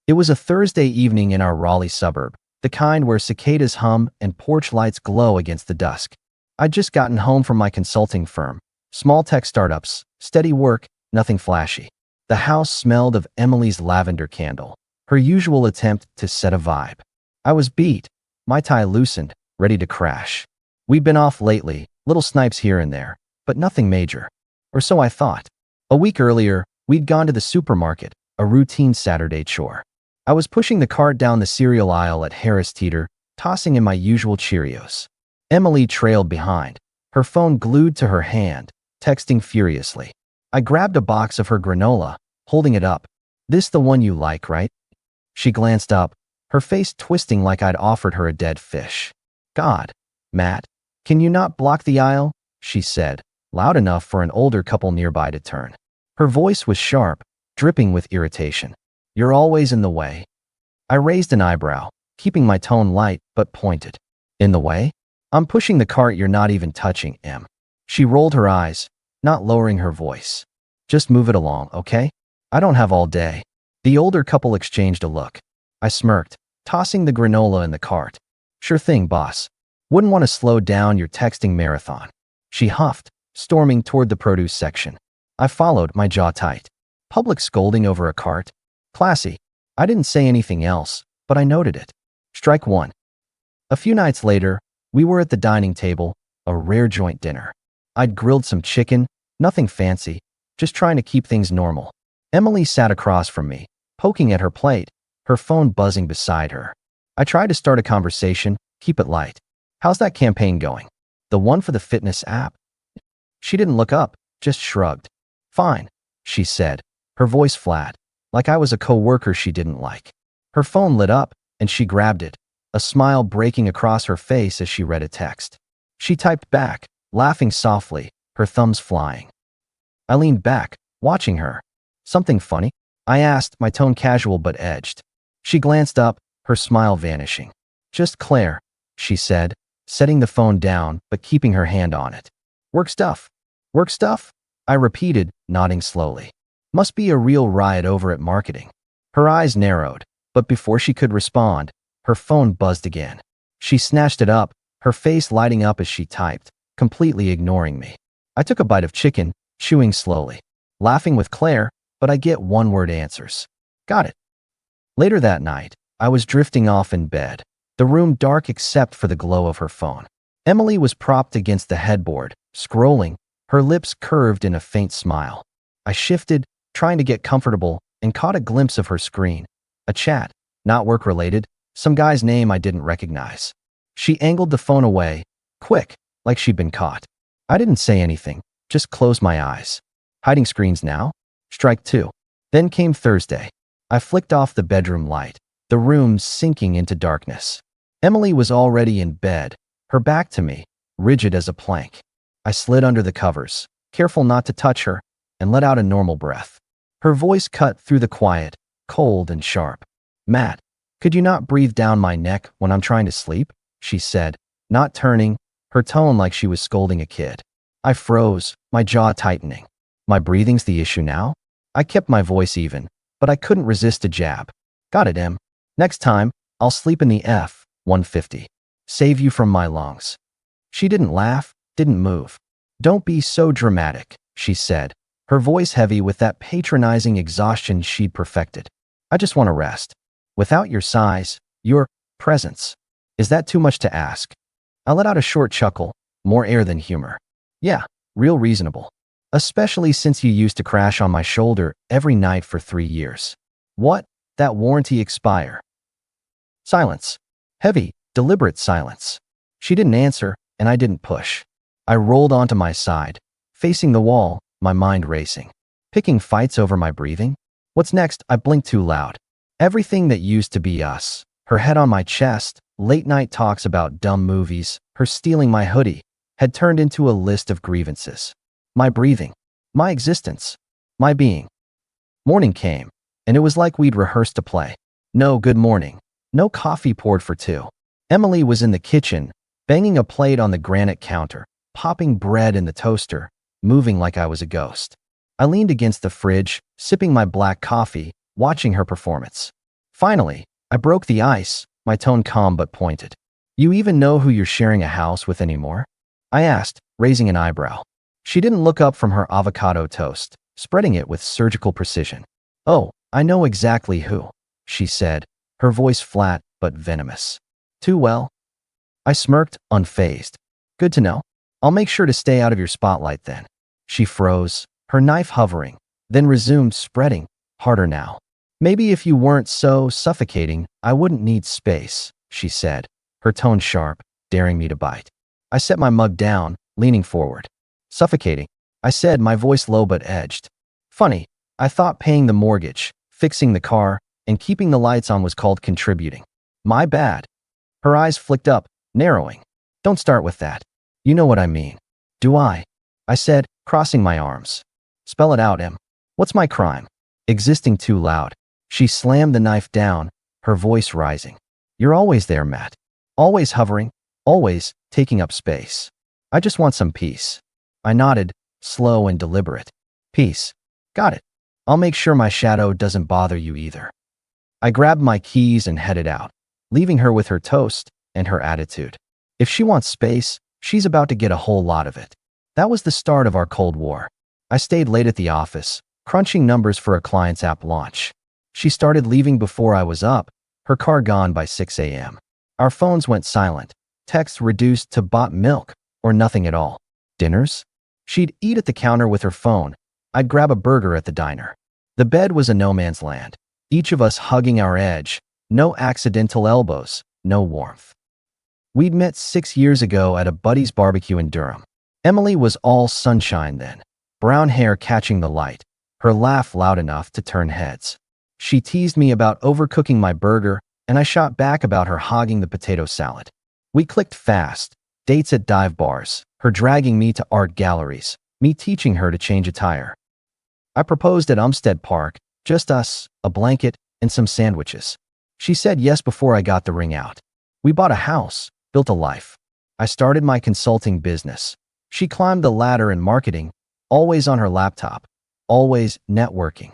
It was a Thursday evening in our Raleigh suburb, the kind where cicadas hum and porch lights glow against the dusk. I'd just gotten home from my consulting firm. Small tech startups, steady work, nothing flashy. The house smelled of Emily's lavender candle, her usual attempt to set a vibe. I was beat, my tie loosened, ready to crash. We'd been off lately, little snipes here and there, but nothing major. Or so I thought. A week earlier, we'd gone to the supermarket, a routine Saturday chore. I was pushing the cart down the cereal aisle at Harris Teeter, tossing in my usual Cheerios. Emily trailed behind, her phone glued to her hand, texting furiously. I grabbed a box of her granola, holding it up. "This the one you like, right?" She glanced up, her face twisting like I'd offered her a dead fish. "God, Matt, can you not block the aisle?" she said, loud enough for an older couple nearby to turn. Her voice was sharp, dripping with irritation. "You're always in the way." I raised an eyebrow, keeping my tone light but pointed. "In the way? I'm pushing the cart you're not even touching, Em." She rolled her eyes, not lowering her voice. "Just move it along, okay? I don't have all day." The older couple exchanged a look. I smirked, tossing the granola in the cart. "Sure thing, boss. Wouldn't want to slow down your texting marathon." She huffed, storming toward the produce section. I followed, my jaw tight. Public scolding over a cart? Classy. I didn't say anything else, but I noted it. Strike one. A few nights later, we were at the dining table, a rare joint dinner. I'd grilled some chicken, nothing fancy, just trying to keep things normal. Emily sat across from me, poking at her plate, her phone buzzing beside her. I tried to start a conversation, keep it light. "How's that campaign going? The one for the fitness app?" She didn't look up, just shrugged. "Fine," she said, her voice flat, like I was a coworker she didn't like. Her phone lit up, and she grabbed it, a smile breaking across her face as she read a text. She typed back, laughing softly, her thumbs flying. I leaned back, watching her. "Something funny?" I asked, my tone casual but edged. She glanced up, her smile vanishing. "Just Claire," she said, setting the phone down but keeping her hand on it. "Work stuff." "Work stuff?" I repeated, nodding slowly. Must be a real riot over at marketing. Her eyes narrowed, but before she could respond, her phone buzzed again. She snatched it up, her face lighting up as she typed, completely ignoring me. I took a bite of chicken, chewing slowly. "Laughing with Claire, but I get one-word answers." "Got it." Later that night, I was drifting off in bed, the room dark except for the glow of her phone. Emily was propped against the headboard, scrolling, her lips curved in a faint smile. I shifted, trying to get comfortable, and caught a glimpse of her screen. A chat, not work-related, some guy's name I didn't recognize. She angled the phone away, quick, like she'd been caught. I didn't say anything, just closed my eyes. Hiding screens now? Strike two. Then came Thursday. I flicked off the bedroom light, the room sinking into darkness. Emily was already in bed, her back to me, rigid as a plank. I slid under the covers, careful not to touch her, and let out a normal breath. Her voice cut through the quiet, cold and sharp. "Matt, could you not breathe down my neck when I'm trying to sleep?" she said, not turning, her tone like she was scolding a kid. I froze, my jaw tightening. My breathing's the issue now? I kept my voice even, but I couldn't resist a jab. "Got it, Em. Next time, I'll sleep in the F-150. Save you from my lungs." She didn't laugh, didn't move. "Don't be so dramatic," she said, her voice heavy with that patronizing exhaustion she'd perfected. "I just want to rest. Without your sighs, your presence. Is that too much to ask?" I let out a short chuckle, more air than humor. "Yeah, real reasonable. Especially since you used to crash on my shoulder every night for 3 years. What? That warranty expire?" Silence. Heavy, deliberate silence. She didn't answer, and I didn't push. I rolled onto my side, facing the wall, my mind racing. Picking fights over my breathing? What's next? I blinked too loud. Everything that used to be us. Her head on my chest, late-night talks about dumb movies, her stealing my hoodie, had turned into a list of grievances. My breathing. My existence. My being. Morning came, and it was like we'd rehearsed a play. No good morning. No coffee poured for two. Emily was in the kitchen, banging a plate on the granite counter, popping bread in the toaster, moving like I was a ghost. I leaned against the fridge, sipping my black coffee, watching her performance. Finally, I broke the ice, my tone calm but pointed. You even know who you're sharing a house with anymore? I asked, raising an eyebrow. She didn't look up from her avocado toast, spreading it with surgical precision. Oh, I know exactly who, she said, her voice flat but venomous. Too well? I smirked, unfazed. Good to know. I'll make sure to stay out of your spotlight then. She froze, her knife hovering, then resumed spreading, harder now. Maybe if you weren't so suffocating, I wouldn't need space, she said, her tone sharp, daring me to bite. I set my mug down, leaning forward. Suffocating, I said, my voice low but edged. Funny, I thought paying the mortgage, fixing the car, and keeping the lights on was called contributing. My bad. Her eyes flicked up, narrowing. Don't start with that. You know what I mean. Do I? I said, crossing my arms. Spell it out, Em. What's my crime? Existing too loud. She slammed the knife down, her voice rising. You're always there, Matt. Always hovering, always taking up space. I just want some peace. I nodded, slow and deliberate. Peace. Got it. I'll make sure my shadow doesn't bother you either. I grabbed my keys and headed out, leaving her with her toast and her attitude. If she wants space, she's about to get a whole lot of it. That was the start of our Cold War. I stayed late at the office, crunching numbers for a client's app launch. She started leaving before I was up, her car gone by 6 a.m. Our phones went silent, texts reduced to bought milk or nothing at all. Dinners? She'd eat at the counter with her phone. I'd grab a burger at the diner. The bed was a no man's land, each of us hugging our edge, no accidental elbows, no warmth. We'd met 6 years ago at a buddy's barbecue in Durham. Emily was all sunshine then, brown hair catching the light, her laugh loud enough to turn heads. She teased me about overcooking my burger, and I shot back about her hogging the potato salad. We clicked fast, dates at dive bars, her dragging me to art galleries, me teaching her to change a tire. I proposed at Umstead Park, just us, a blanket, and some sandwiches. She said yes before I got the ring out. We bought a house, built a life. I started my consulting business. She climbed the ladder in marketing, always on her laptop, always networking.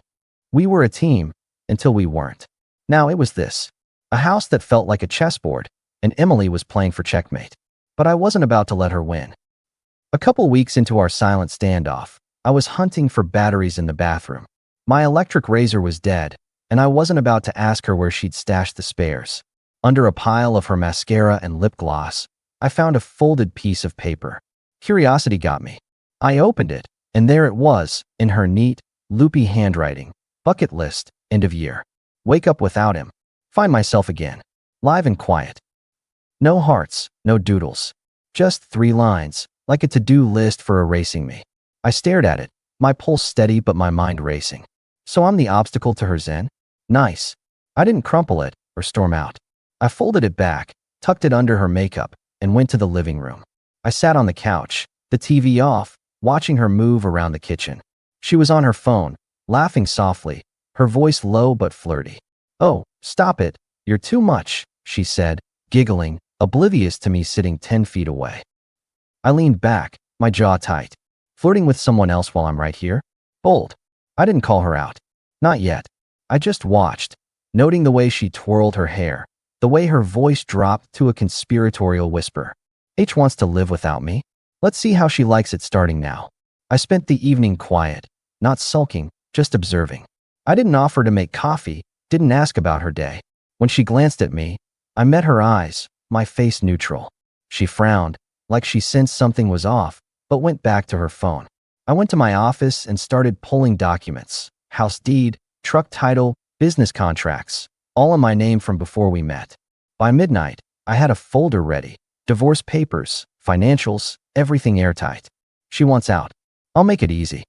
We were a team, until we weren't. Now it was this. A house that felt like a chessboard, and Emily was playing for checkmate. But I wasn't about to let her win. A couple weeks into our silent standoff, I was hunting for batteries in the bathroom. My electric razor was dead, and I wasn't about to ask her where she'd stashed the spares. Under a pile of her mascara and lip gloss, I found a folded piece of paper. Curiosity got me. I opened it, and there it was, in her neat, loopy handwriting. Bucket list, end of year. Wake up without him. Find myself again. Live and quiet. No hearts, no doodles. Just 3 lines, like a to-do list for erasing me. I stared at it, my pulse steady but my mind racing. So I'm the obstacle to her zen? Nice. I didn't crumple it or storm out. I folded it back, tucked it under her makeup, and went to the living room. I sat on the couch, the TV off, watching her move around the kitchen. She was on her phone, laughing softly, her voice low but flirty. Oh, stop it. You're too much, she said, giggling, oblivious to me sitting 10 feet away. I leaned back, my jaw tight. Flirting with someone else while I'm right here? Bold. I didn't call her out. Not yet. I just watched, noting the way she twirled her hair, the way her voice dropped to a conspiratorial whisper. H wants to live without me. Let's see how she likes it starting now. I spent the evening quiet, not sulking, just observing. I didn't offer to make coffee, didn't ask about her day. When she glanced at me, I met her eyes, my face neutral. She frowned, like she sensed something was off, but went back to her phone. I went to my office and started pulling documents. House deed, truck title, business contracts, all in my name from before we met. By midnight, I had a folder ready. Divorce papers, financials, everything airtight. She wants out. I'll make it easy.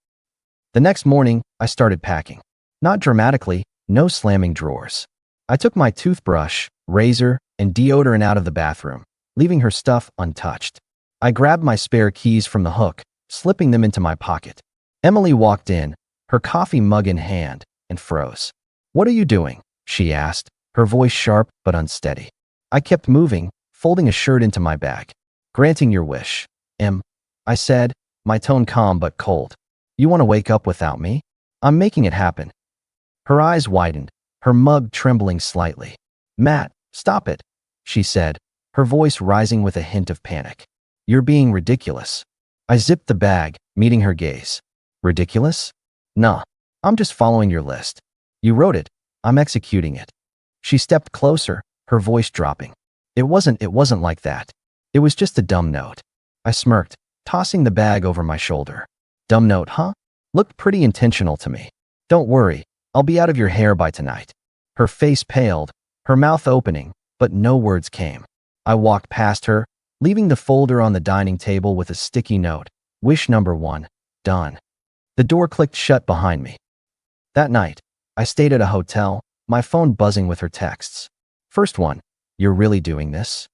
The next morning, I started packing. Not dramatically, no slamming drawers. I took my toothbrush, razor, and deodorant out of the bathroom, leaving her stuff untouched. I grabbed my spare keys from the hook, slipping them into my pocket. Emily walked in, her coffee mug in hand, and froze. What are you doing? She asked, her voice sharp but unsteady. I kept moving, folding a shirt into my bag. Granting your wish, Em, I said, my tone calm but cold. You want to wake up without me? I'm making it happen. Her eyes widened, her mug trembling slightly. "Matt, stop it," she said, her voice rising with a hint of panic. "You're being ridiculous." I zipped the bag, meeting her gaze. "Ridiculous? Nah, I'm just following your list. You wrote it. I'm executing it." She stepped closer, her voice dropping. It wasn't like that. It was just a dumb note." I smirked, tossing the bag over my shoulder. "Dumb note, huh? Looked pretty intentional to me. Don't worry, I'll be out of your hair by tonight." Her face paled, her mouth opening, but no words came. I walked past her, leaving the folder on the dining table with a sticky note. Wish number 1, done. The door clicked shut behind me. That night, I stayed at a hotel, my phone buzzing with her texts. First one, "You're really doing this?"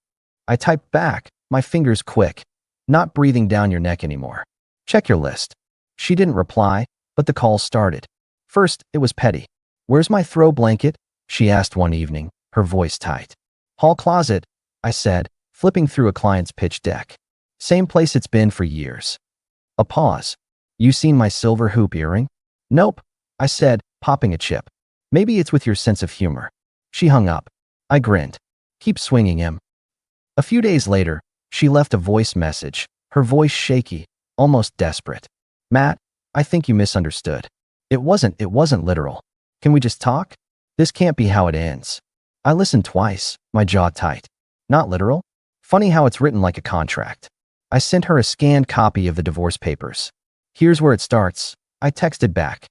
I typed back, my fingers quick. "Not breathing down your neck anymore. Check your list." She didn't reply, but the call started. First, it was petty. "Where's my throw blanket?" she asked one evening, her voice tight. "Hall closet," I said, flipping through a client's pitch deck. "Same place it's been for years." A pause. "You seen my silver hoop earring?" "Nope," I said, popping a chip. "Maybe it's with your sense of humor." She hung up. I grinned. "Keep swinging him." A few days later, she left a voice message, her voice shaky, almost desperate. "Matt, I think you misunderstood. It wasn't literal. Can we just talk? This can't be how it ends." I listened twice, my jaw tight. "Not literal? Funny how it's written like a contract." I sent her a scanned copy of the divorce papers. "Here's where it starts," I texted back.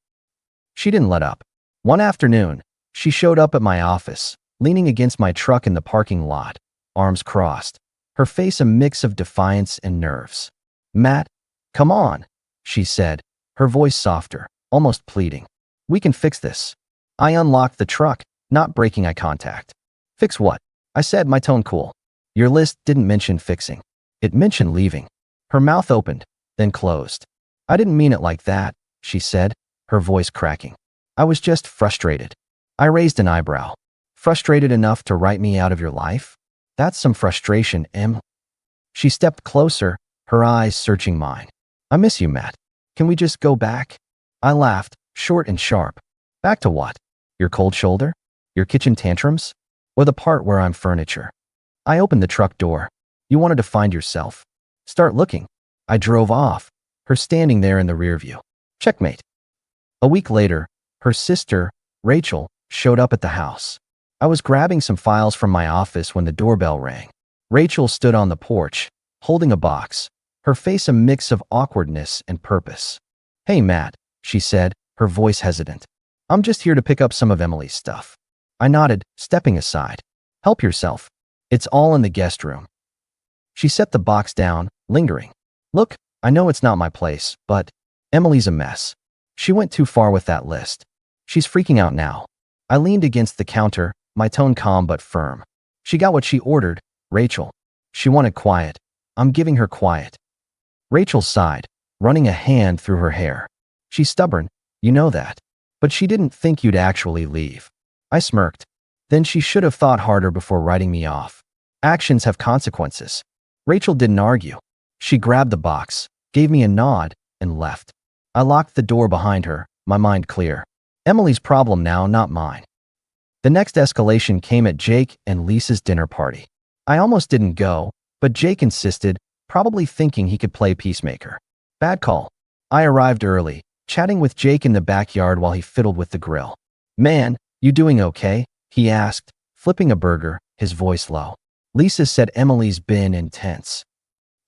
She didn't let up. One afternoon, she showed up at my office, leaning against my truck in the parking lot, arms crossed, her face a mix of defiance and nerves. "Matt, come on," she said, her voice softer, almost pleading. "We can fix this." I unlocked the truck, not breaking eye contact. "Fix what?" I said, my tone cool. "Your list didn't mention fixing. It mentioned leaving." Her mouth opened, then closed. "I didn't mean it like that," she said, her voice cracking. "I was just frustrated." I raised an eyebrow. "Frustrated enough to write me out of your life? That's some frustration, Em." She stepped closer, her eyes searching mine. "I miss you, Matt. Can we just go back?" I laughed, short and sharp. "Back to what? Your cold shoulder? Your kitchen tantrums? Or the part where I'm furniture?" I opened the truck door. "You wanted to find yourself. Start looking." I drove off, her standing there in the rear view. Checkmate. A week later, her sister, Rachel, showed up at the house. I was grabbing some files from my office when the doorbell rang. Rachel stood on the porch, holding a box, her face a mix of awkwardness and purpose. "Hey, Matt," she said, her voice hesitant. "I'm just here to pick up some of Emily's stuff." I nodded, stepping aside. "Help yourself. It's all in the guest room." She set the box down, lingering. "Look, I know it's not my place, but Emily's a mess. She went too far with that list. She's freaking out now." I leaned against the counter, my tone calm but firm. "She got what she ordered, Rachel. She wanted quiet. I'm giving her quiet." Rachel sighed, running a hand through her hair. "She's stubborn, you know that. But she didn't think you'd actually leave." I smirked. "Then she should have thought harder before writing me off. Actions have consequences." Rachel didn't argue. She grabbed the box, gave me a nod, and left. I locked the door behind her, my mind clear. Emily's problem now, not mine. The next escalation came at Jake and Lisa's dinner party. I almost didn't go, but Jake insisted, probably thinking he could play peacemaker. Bad call. I arrived early, chatting with Jake in the backyard while he fiddled with the grill. "Man, you doing okay?" he asked, flipping a burger, his voice low. "Lisa said Emily's been intense."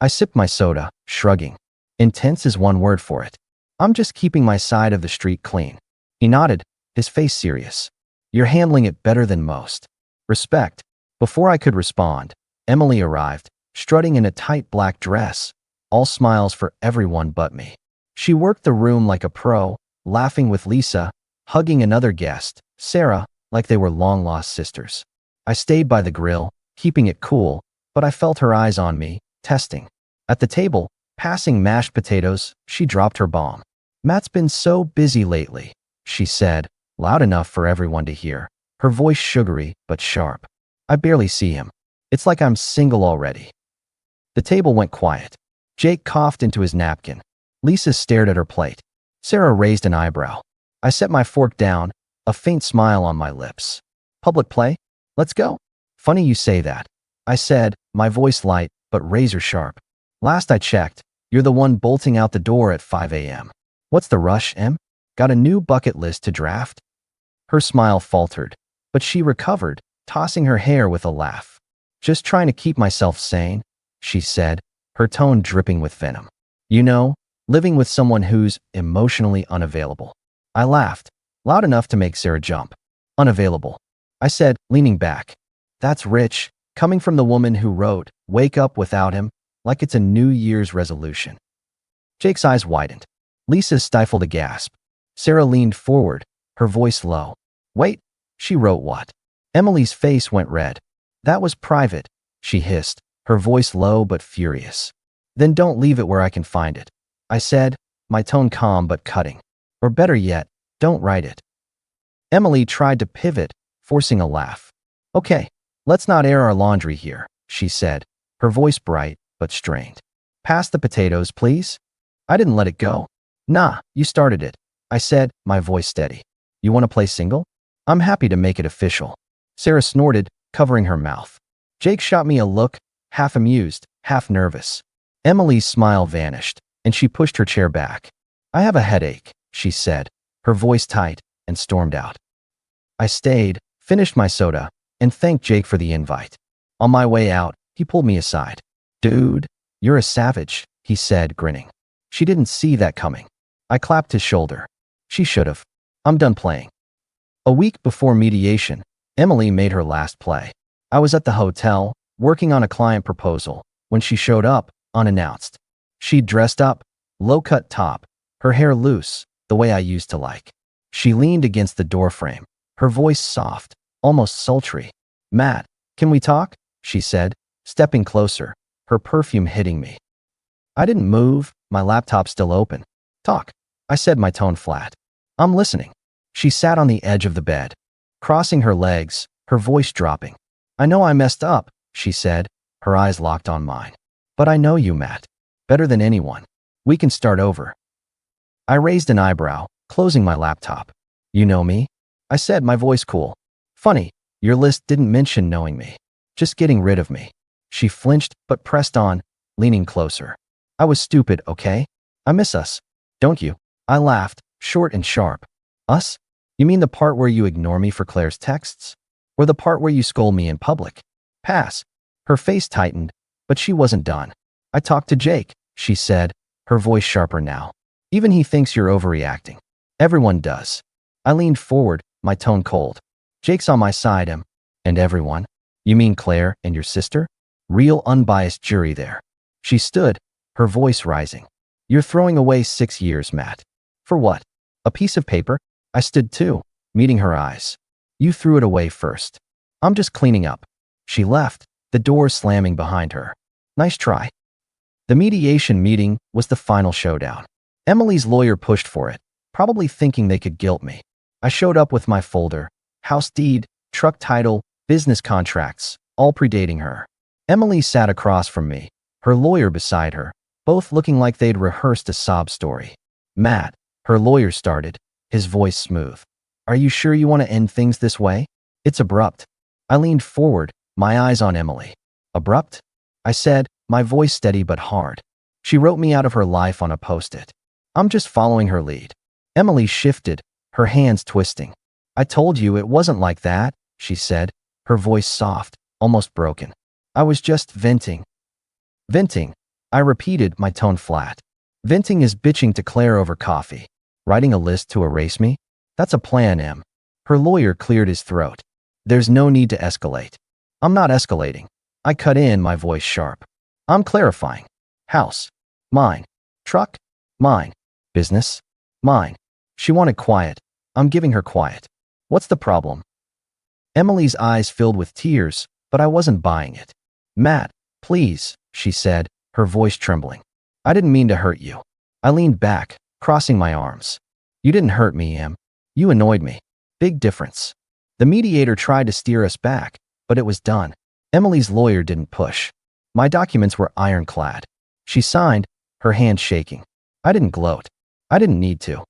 I sipped my soda, shrugging. Intense is one word for it. "I'm just keeping my side of the street clean." He nodded, his face serious. "You're handling it better than most." Respect. Before I could respond, Emily arrived, strutting in a tight black dress, all smiles for everyone but me. She worked the room like a pro, laughing with Lisa, hugging another guest, Sarah, like they were long-lost sisters. I stayed by the grill, keeping it cool, but I felt her eyes on me, testing. At the table, passing mashed potatoes, she dropped her bomb. "Matt's been so busy lately," she said, loud enough for everyone to hear, her voice sugary but sharp. "I barely see him. It's like I'm single already." The table went quiet. Jake coughed into his napkin. Lisa stared at her plate. Sarah raised an eyebrow. I set my fork down, a faint smile on my lips. Public play? Let's go. Funny you say that, I said, my voice light but razor sharp. Last I checked, you're the one bolting out the door at 5 a.m. What's the rush, Em? Got a new bucket list to draft? Her smile faltered, but she recovered, tossing her hair with a laugh. Just trying to keep myself sane, she said, her tone dripping with venom. You know, living with someone who's emotionally unavailable. I laughed, loud enough to make Sarah jump. Unavailable, I said, leaning back. That's rich, coming from the woman who wrote, "Wake up without him," like it's a New Year's resolution. Jake's eyes widened. Lisa stifled a gasp. Sarah leaned forward, her voice low. Wait, she wrote what? Emily's face went red. That was private, she hissed, her voice low but furious. Then don't leave it where I can find it, I said, my tone calm but cutting. Or better yet, don't write it. Emily tried to pivot, forcing a laugh. Okay, let's not air our laundry here, she said, her voice bright but strained. Pass the potatoes, please. I didn't let it go. Nah, you started it, I said, my voice steady. You want to play single? I'm happy to make it official. Sarah snorted, covering her mouth. Jake shot me a look, half amused, half nervous. Emily's smile vanished, and she pushed her chair back. I have a headache, she said, her voice tight, and stormed out. I stayed, finished my soda, and thanked Jake for the invite. On my way out, he pulled me aside. Dude, you're a savage, he said, grinning. She didn't see that coming. I clapped his shoulder. She should have. I'm done playing. A week before mediation, Emily made her last play. I was at the hotel, working on a client proposal, when she showed up, unannounced. She'd dressed up, low-cut top, her hair loose, the way I used to like. She leaned against the doorframe, her voice soft, almost sultry. Matt, can we talk? She said, stepping closer, her perfume hitting me. I didn't move, my laptop still open. Talk, I said, my tone flat. I'm listening. She sat on the edge of the bed, crossing her legs, her voice dropping. I know I messed up, she said, her eyes locked on mine. But I know you, Matt. Better than anyone. We can start over. I raised an eyebrow, closing my laptop. You know me? I said, my voice cool. Funny, your list didn't mention knowing me. Just getting rid of me. She flinched, but pressed on, leaning closer. I was stupid, okay? I miss us. Don't you? I laughed, short and sharp. Us? You mean the part where you ignore me for Claire's texts? Or the part where you scold me in public? Pass. Her face tightened, but she wasn't done. I talked to Jake, she said, her voice sharper now. Even he thinks you're overreacting. Everyone does. I leaned forward, my tone cold. Jake's on my side, Em. And everyone? You mean Claire and your sister? Real unbiased jury there. She stood, her voice rising. You're throwing away 6 years, Matt. For what? A piece of paper? I stood too, meeting her eyes. You threw it away first. I'm just cleaning up. She left, the door slamming behind her. Nice try. The mediation meeting was the final showdown. Emily's lawyer pushed for it, probably thinking they could guilt me. I showed up with my folder, house deed, truck title, business contracts, all predating her. Emily sat across from me, her lawyer beside her, both looking like they'd rehearsed a sob story. Matt, her lawyer started, his voice smooth. Are you sure you want to end things this way? It's abrupt. I leaned forward, my eyes on Emily. Abrupt? I said, my voice steady but hard. She wrote me out of her life on a post-it. I'm just following her lead. Emily shifted, her hands twisting. I told you it wasn't like that, she said, her voice soft, almost broken. I was just venting. Venting, I repeated, my tone flat. Venting is bitching to Claire over coffee. Writing a list to erase me? That's a plan, Em. Her lawyer cleared his throat. There's no need to escalate. I'm not escalating. I cut in, my voice sharp. I'm clarifying. House. Mine. Truck. Mine. Business. Mine. She wanted quiet. I'm giving her quiet. What's the problem? Emily's eyes filled with tears, but I wasn't buying it. Matt, please, she said, her voice trembling. I didn't mean to hurt you. I leaned back, crossing my arms. You didn't hurt me, Em. You annoyed me. Big difference. The mediator tried to steer us back, but it was done. Emily's lawyer didn't push. My documents were ironclad. She signed, her hand shaking. I didn't gloat. I didn't need to.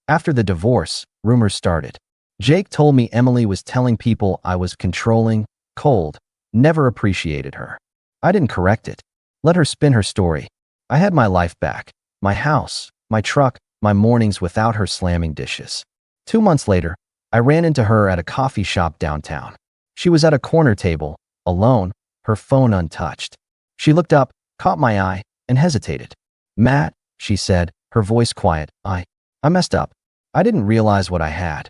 After the divorce, rumors started. Jake told me Emily was telling people I was controlling, cold, never appreciated her. I didn't correct it. Let her spin her story. I had my life back, my house, my truck, my mornings without her slamming dishes. 2 months later, I ran into her at a coffee shop downtown. She was at a corner table, alone, her phone untouched. She looked up, caught my eye, and hesitated. "Matt," she said, her voice quiet, I messed up. I didn't realize what I had."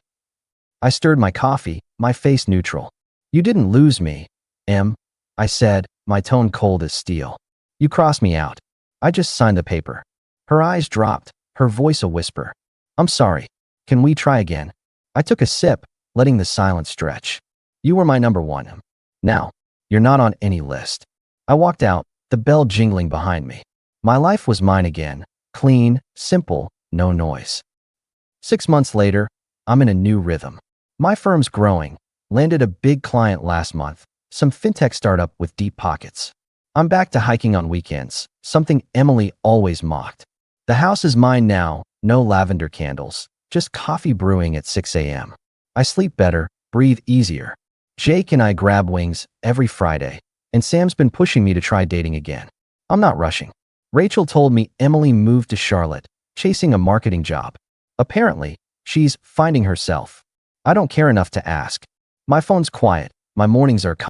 I stirred my coffee, my face neutral. "You didn't lose me, Em," I said, my tone cold as steel. "You crossed me out. I just signed the paper." Her eyes dropped, her voice a whisper. "I'm sorry. Can we try again?" I took a sip, letting the silence stretch. "You were my number one, Em. Now, you're not on any list." I walked out, the bell jingling behind me. My life was mine again, clean, simple, no noise. 6 months later, I'm in a new rhythm. My firm's growing, landed a big client last month, some fintech startup with deep pockets. I'm back to hiking on weekends, something Emily always mocked. The house is mine now, no lavender candles, just coffee brewing at 6 a.m. I sleep better, breathe easier. Jake and I grab wings every Friday, and Sam's been pushing me to try dating again. I'm not rushing. Rachel told me Emily moved to Charlotte, chasing a marketing job. Apparently, she's finding herself. I don't care enough to ask. My phone's quiet, my mornings are